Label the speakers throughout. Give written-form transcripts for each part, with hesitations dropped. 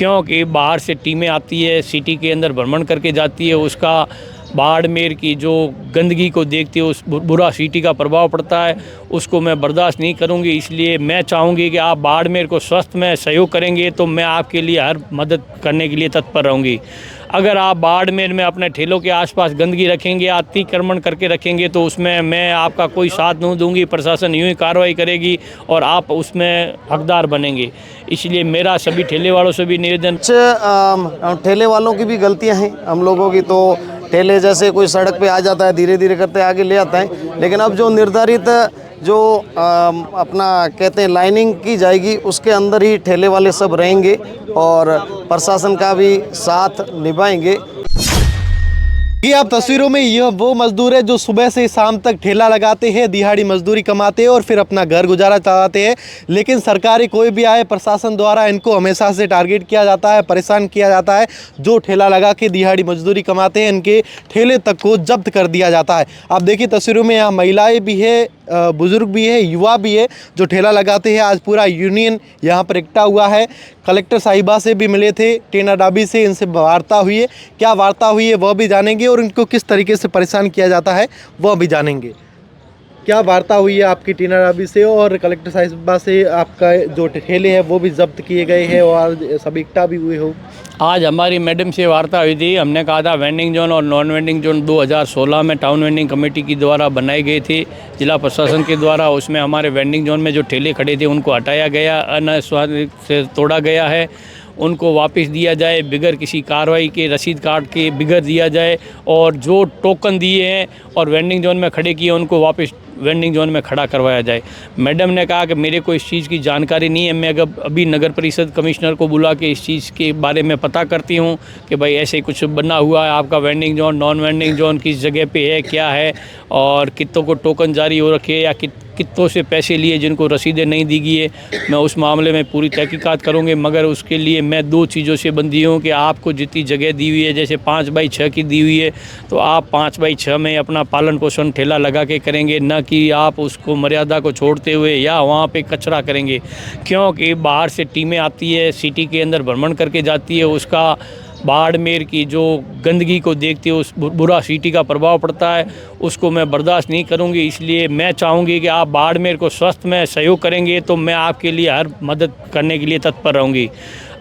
Speaker 1: क्योंकि बाहर से टीमें आती है, सिटी के अंदर भ्रमण करके जाती है, उसका बाड़मेर की जो गंदगी को देखते हो उस बुरा सिटी का प्रभाव पड़ता है, उसको मैं बर्दाश्त नहीं करूंगी। इसलिए मैं चाहूँगी कि आप बाड़मेर को स्वस्थ में सहयोग करेंगे तो मैं आपके लिए हर मदद करने के लिए तत्पर रहूँगी। अगर आप बाड़मेर में अपने ठेलों के आसपास गंदगी रखेंगे, अतिक्रमण करके रखेंगे तो उसमें मैं आपका कोई साथ नहीं दूंगी। प्रशासन यूँ ही कार्रवाई करेगी और आप उसमें हकदार बनेंगे। इसलिए मेरा सभी ठेले वालों से भी निवेदन।
Speaker 2: ठेले वालों की भी गलतियां हैं हम लोगों की, तो ठेले जैसे कोई सड़क पे आ जाता है, धीरे धीरे करते आगे ले आता है, लेकिन अब जो निर्धारित जो अपना कहते हैं लाइनिंग की जाएगी उसके अंदर ही ठेले वाले सब रहेंगे और प्रशासन का भी साथ निभाएंगे।
Speaker 3: ये आप तस्वीरों में यह वो मजदूर है जो सुबह से शाम तक ठेला लगाते हैं, दिहाड़ी मजदूरी कमाते हैं और फिर अपना घर गुजारा चलाते हैं। लेकिन सरकारी कोई भी आए, प्रशासन द्वारा इनको हमेशा से टारगेट किया जाता है, परेशान किया जाता है। जो ठेला लगा के दिहाड़ी मजदूरी कमाते हैं इनके ठेले तक को जब्त कर दिया जाता है। आप देखिए तस्वीरों में यहाँ महिलाएँ भी है, बुजुर्ग भी है, युवा भी है जो ठेला लगाते हैं। आज पूरा यूनियन यहाँ पर इकट्ठा हुआ है। कलेक्टर साहिबा से भी मिले थे, टेना डाबी से, इनसे वार्ता हुई है। क्या वार्ता हुई है वह भी जानेंगे और इनको किस तरीके से परेशान किया जाता है वह भी जानेंगे। क्या वार्ता हुई है आपकी टीना डाबी से और कलेक्टर साहिबा से? आपका जो ठेले हैं वो भी जब्त किए गए हैं और सभी इकट्ठा भी हुए हो।
Speaker 1: आज हमारी मैडम से वार्ता हुई थी। हमने कहा था वेंडिंग जोन और नॉन वेंडिंग जोन 2016 में टाउन वेंडिंग कमेटी के द्वारा बनाए गए थे जिला प्रशासन के द्वारा। उसमें हमारे वेंडिंग जोन में जो ठेले खड़े थे उनको हटाया गया, अनस्वादित से तोड़ा गया है, उनको वापस दिया जाए बिगर किसी कार्रवाई के, रसीद काट के बिगर दिया जाए। और जो टोकन दिए हैं और वेंडिंग जोन में खड़े किए उनको वापस वेंडिंग जोन में खड़ा करवाया जाए। मैडम ने कहा कि मेरे को इस चीज़ की जानकारी नहीं है, मैं अभी नगर परिषद कमिश्नर को बुला के इस चीज़ के बारे में पता करती हूँ कि भाई ऐसे कुछ बना हुआ है, आपका vending zone non vending zone किस जगह पे है, क्या है और कितनों को टोकन जारी हो रखे या कितनों से पैसे लिए जिनको रसीदें नहीं दी गई है। मैं उस मामले में पूरी तहकीकात करूँगी, मगर उसके लिए मैं 2 चीज़ों से बंधी हूँ कि आपको जितनी जगह दी हुई है, जैसे 5x6 की दी हुई है, तो आप 5x6 में अपना पालन पोषण ठेला लगा के करेंगे, न कि आप उसको मर्यादा को छोड़ते हुए या वहाँ पे कचरा करेंगे। क्योंकि बाहर से टीमें आती है, सिटी के अंदर भ्रमण करके जाती है, उसका बाड़मेर की जो गंदगी को देखते हो उस बुरा सिटी का प्रभाव पड़ता है, उसको मैं बर्दाश्त नहीं करूंगी। इसलिए मैं चाहूँगी कि आप बाड़मेर को स्वस्थ में सहयोग करेंगे तो मैं आपके लिए हर मदद करने के लिए तत्पर रहूँगी।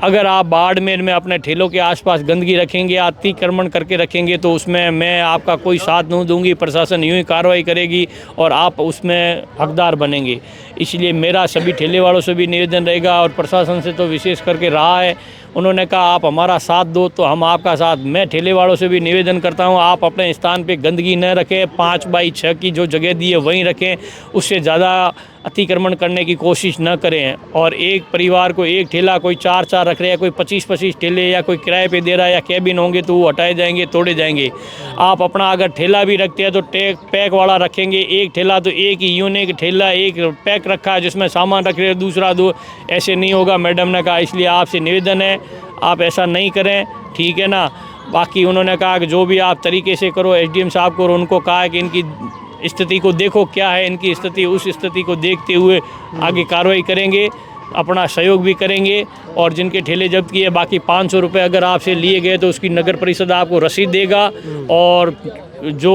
Speaker 1: अगर आप बाड़मेर में अपने ठेलों के आसपास गंदगी रखेंगे, अतिक्रमण करके रखेंगे तो उसमें मैं आपका कोई साथ नहीं दूंगी। प्रशासन यूँ ही कार्रवाई करेगी और आप उसमें हकदार बनेंगे। इसलिए मेरा सभी ठेले वालों से भी निवेदन रहेगा और प्रशासन से तो विशेष करके रहा है, उन्होंने कहा आप हमारा साथ दो तो हम आपका साथ। मैं ठेले वालों से भी निवेदन करता हूं आप अपने स्थान पे गंदगी न रखें, 5x6 की जो जगह दी है वहीं रखें, उससे ज़्यादा अतिक्रमण करने की कोशिश न करें। और एक परिवार को एक ठेला, कोई 4-4 रख रहा है, कोई 25-25 ठेले या कोई किराए पे दे रहा है या कैबिन होंगे तो वो हटाए जाएंगे, तोड़े जाएंगे। आप अपना अगर ठेला भी रखते हैं तो पैक वाला रखेंगे। एक ठेला तो एक ही यूनिक ठेला, एक पैक रखा है जिसमें सामान रख रहे हैं, दूसरा दो, ऐसे नहीं होगा मैडम ने कहा। इसलिए आपसे निवेदन है आप ऐसा नहीं करें, ठीक है ना। बाकी उन्होंने कहा कि जो भी आप तरीके से करो, एसडीएम साहब को, और उनको कहा कि इनकी स्थिति को देखो क्या है इनकी स्थिति, उस स्थिति को देखते हुए आगे कार्रवाई करेंगे, अपना सहयोग भी करेंगे। और जिनके ठेले जब्त किए, बाकी 500 रुपये अगर आपसे लिए गए तो उसकी नगर परिषद आपको रसीद देगा। और जो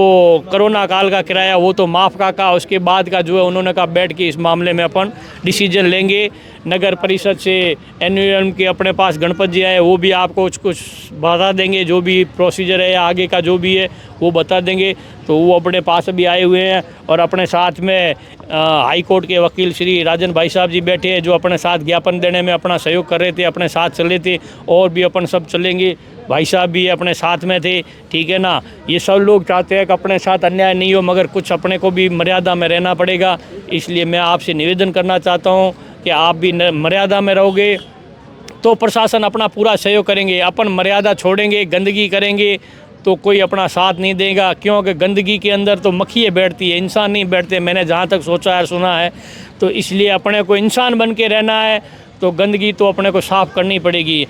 Speaker 1: कोरोना काल का किराया वो तो माफ़ का उसके बाद का जो है उन्होंने कहा बैठ के इस मामले में अपन डिसीजन लेंगे। नगर परिषद से एनयूएम के अपने पास गणपत जी आए, वो भी आपको कुछ बता देंगे, जो भी प्रोसीजर है या आगे का जो भी है वो बता देंगे। तो वो अपने पास अभी आए हुए हैं और अपने साथ में हाई कोर्ट के वकील श्री राजन भाई साहब जी बैठे हैं, जो अपने साथ ज्ञापन देने में अपना सहयोग कर रहे थे, अपने साथ चले थे। और भी अपन सब चलेंगे, भाई साहब भी अपने साथ में थे, ठीक है ना। ये सब लोग चाहते हैं कि अपने साथ अन्याय नहीं हो, मगर कुछ अपने को भी मर्यादा में रहना पड़ेगा। इसलिए मैं आपसे निवेदन करना चाहता हूँ कि आप भी मर्यादा में रहोगे तो प्रशासन अपना पूरा सहयोग करेंगे। अपन मर्यादा छोड़ेंगे, गंदगी करेंगे तो कोई अपना साथ नहीं देगा। क्योंकि गंदगी के अंदर तो मक्खियाँ बैठती है, इंसान नहीं बैठते, मैंने जहाँ तक सोचा है, सुना है। तो इसलिए अपने को इंसान बन के रहना है तो गंदगी तो अपने को साफ़ करनी पड़ेगी।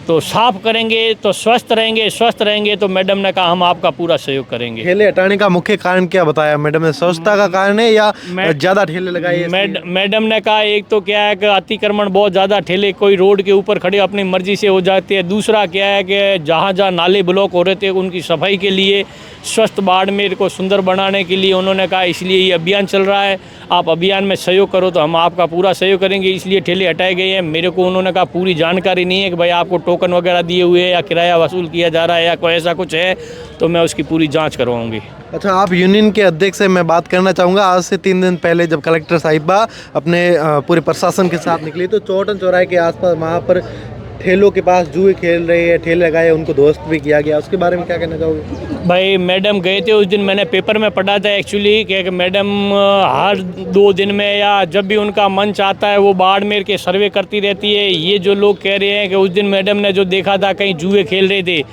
Speaker 1: तो साफ करेंगे तो स्वस्थ रहेंगे तो मैडम ने कहा हम आपका पूरा सहयोग करेंगे।
Speaker 3: ठेले हटाने का मुख्य कारण क्या बताया मैडम ने? स्वच्छता का कारण है या ज़्यादा ठेले लगाए?
Speaker 1: मैडम ने कहा एक तो क्या है कि अतिक्रमण बहुत ज़्यादा, ठेले कोई रोड के ऊपर खड़े अपनी मर्जी से हो जाते हैं। दूसरा क्या है कि जहाँ जहाँ नाले ब्लॉक हो रहे थे उनकी सफाई के लिए, स्वस्थ बाड़मेर को सुंदर बनाने के लिए उन्होंने कहा इसलिए ये अभियान चल रहा है, आप अभियान में सहयोग करो तो हम आपका पूरा सहयोग करेंगे, इसलिए ठेले हटाए गए हैं। मेरे को उन्होंने कहा पूरी जानकारी नहीं है कि भाई आपको टोकन वगैरह दिए हुए हैं या किराया वसूल किया जा रहा है या कोई ऐसा कुछ है, तो मैं उसकी पूरी जांच करवाऊंगी।
Speaker 3: अच्छा, आप यूनियन के अध्यक्ष से मैं बात करना चाहूँगा। आज से 3 दिन पहले जब कलेक्टर साहिबा अपने पूरे प्रशासन के साथ निकली तो चौटन चौराहे के आसपास वहाँ पर ठेलों के पास जुए खेल रहे हैं, ठेले लगाए, उनको ध्वस्त भी किया गया, उसके बारे में क्या कहना चाहोगे?
Speaker 1: भाई मैडम गए थे उस दिन, मैंने पेपर में पढ़ा था एक्चुअली कि मैडम हर 2 दिन में या जब भी उनका मंच आता है वो बाड़मेर के सर्वे करती रहती है। ये जो लोग कह रहे हैं कि उस दिन मैडम ने जो देखा था कहीं जुए खेल रहे थे,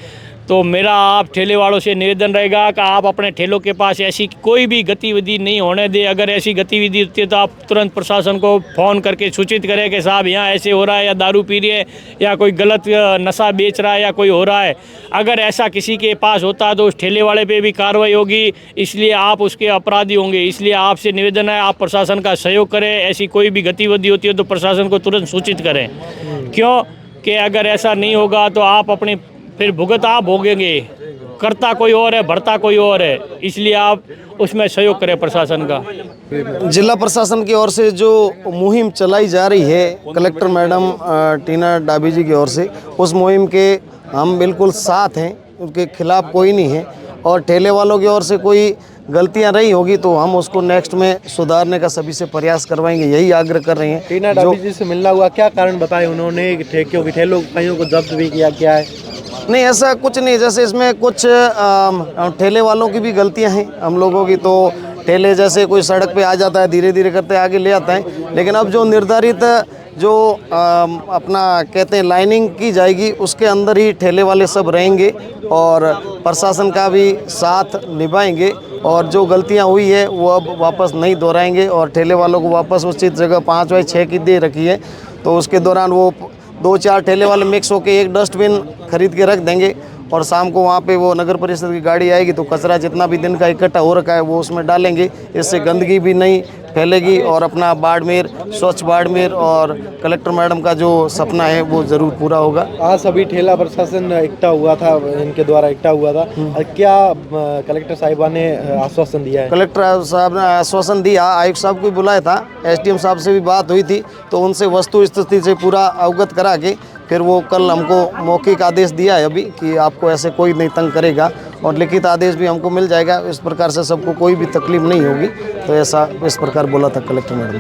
Speaker 1: तो मेरा आप ठेले वालों से निवेदन रहेगा कि आप अपने ठेलों के पास ऐसी कोई भी गतिविधि नहीं होने दें। अगर ऐसी गतिविधि होती है तो आप तुरंत प्रशासन को फ़ोन करके सूचित करें कि साहब यहाँ ऐसे हो रहा है, या दारू पी रही है, या कोई गलत नशा बेच रहा है, या कोई हो रहा है। अगर ऐसा किसी के पास होता है तो उस ठेले वाले पे भी कार्रवाई होगी, इसलिए आप उसके अपराधी होंगे। इसलिए आपसे निवेदन है आप प्रशासन का सहयोग करें, ऐसी कोई भी गतिविधि होती है तो प्रशासन को तुरंत सूचित करें। क्यों कि अगर ऐसा नहीं होगा तो आप अपनी फिर भुगत आप भोगेंगे, करता कोई और है भरता कोई और है, इसलिए आप उसमें सहयोग करें प्रशासन का।
Speaker 2: जिला प्रशासन की ओर से जो मुहिम चलाई जा रही है कलेक्टर मैडम टीना डाबी जी की ओर से, उस मुहिम के हम बिल्कुल साथ हैं, उनके खिलाफ कोई नहीं है। और ठेले वालों की ओर से कोई गलतियां रही होगी तो हम उसको नेक्स्ट में सुधारने का सभी से प्रयास करवाएंगे, यही आग्रह कर रहे हैं।
Speaker 3: टीना डाबी जी से मिलना हुआ, क्या कारण बताए उन्होंने? ठेलों कईयों को जब्त भी किया, क्या है?
Speaker 2: नहीं, ऐसा कुछ नहीं। जैसे इसमें कुछ ठेले वालों की भी गलतियां हैं, हम लोगों की तो ठेले जैसे कोई सड़क पे आ जाता है, धीरे धीरे करते आगे ले आता है, लेकिन अब जो निर्धारित जो अपना कहते हैं लाइनिंग की जाएगी उसके अंदर ही ठेले वाले सब रहेंगे और प्रशासन का भी साथ निभाएंगे, और जो गलतियां हुई है वो अब वापस नहीं दोहराएंगे और ठेले वालों को वापस उचित जगह 5 बाई 6 की दे रखी है, तो उसके दौरान वो 2-4 ठेले वाले मिक्स होके एक डस्टबिन खरीद के रख देंगे और शाम को वहाँ पे वो नगर परिषद की गाड़ी आएगी तो कचरा जितना भी दिन का इकट्ठा हो रखा है वो उसमें डालेंगे। इससे गंदगी भी नहीं फैलेगी और अपना बाड़मेर, स्वच्छ बाड़मेर और कलेक्टर मैडम का जो सपना है वो ज़रूर पूरा होगा।
Speaker 3: आज सभी ठेला प्रशासन इकट्ठा हुआ था, इनके द्वारा इकट्ठा हुआ था, क्या कलेक्टर साहिबा ने आश्वासन दिया है? कलेक्टर
Speaker 2: साहब ने आश्वासन दिया, आयुक्त साहब को बुलाया था, SDM साहब से भी बात हुई थी, तो उनसे वस्तु स्थिति से पूरा अवगत करा के फिर वो कल हमको मौखिक आदेश दिया है अभी कि आपको ऐसे कोई नहीं तंग करेगा, और लिखित आदेश भी हमको मिल जाएगा। इस प्रकार से सबको कोई भी तकलीफ नहीं होगी, तो ऐसा इस प्रकार बोला था कलेक्टर मैडम।